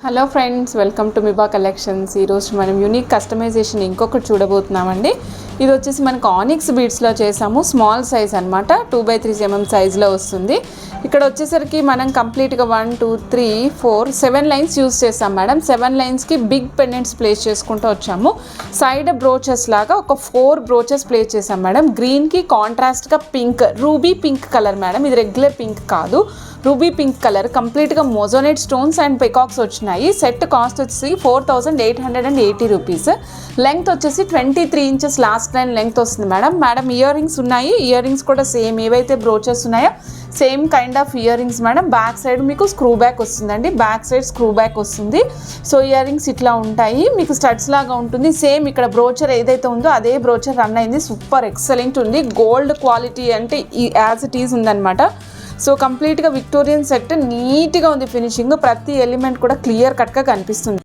Hello friends, welcome to Miba collections. ఈరోజు మనం unique customization ఇంకొకటి చూడబోతున్నామండి. ఇది వచ్చేసి మనకు ఆనిక్స్ బీడ్స్లో చేసాము. స్మాల్ సైజ్ అనమాట, 2x3 cm సైజ్లో వస్తుంది. ఇక్కడ వచ్చేసరికి మనం కంప్లీట్గా 1 2 3 4 7 లైన్స్ యూజ్ చేస్తాం మేడం. 7 లైన్స్కి బిగ్ పెండెంట్స్ ప్లేస్ చేసుకుంటూ వచ్చాము. సైడ్ బ్రోచెస్ లాగా ఒక 4 బ్రోచెస్ ప్లేస్ చేసాం మేడం. గ్రీన్కి కాంట్రాస్ట్గా pink, ruby pink colour madam. ఇది రెగ్యులర్ పింక్ కాదు, రూబీ పింక్ కలర్. కంప్లీట్గా మోజోనైట్ స్టోన్స్ అండ్ పికాక్స్ వచ్చినాయి. సెట్ కాస్ట్ వచ్చేసి 4880 రూపీస్. లెంగ్త్ వచ్చేసి 23 ఇంచెస్ లాస్ట్ లైన్ లెంగ్త్ వస్తుంది మేడం. ఇయర్ రింగ్స్ ఉన్నాయి. ఇయర్ రింగ్స్ కూడా సేమ్ ఏవైతే బ్రోచెస్ ఉన్నాయో same kind of earrings madam. Back side మీకు స్క్రూ బ్యాక్ వస్తుందండి. బ్యాక్ సైడ్ స్క్రూ బ్యాక్ వస్తుంది. సో ఇయర్ రింగ్స్ ఇట్లా ఉంటాయి. మీకు స్టడ్స్ లాగా ఉంటుంది. సేమ్ ఇక్కడ బ్రోచర్ ఏదైతే ఉందో అదే బ్రోచర్ రన్ అయింది. సూపర్ ఎక్సలెంట్ ఉంది. గోల్డ్ క్వాలిటీ అంటే యాజ్ ఇట్ ఈజ్ ఉందన్నమాట. సో కంప్లీట్గా విక్టోరియన్ సెట్, నీట్గా ఉంది ఫినిషింగ్. ప్రతి ఎలిమెంట్ కూడా క్లియర్ కట్గా కనిపిస్తుంది.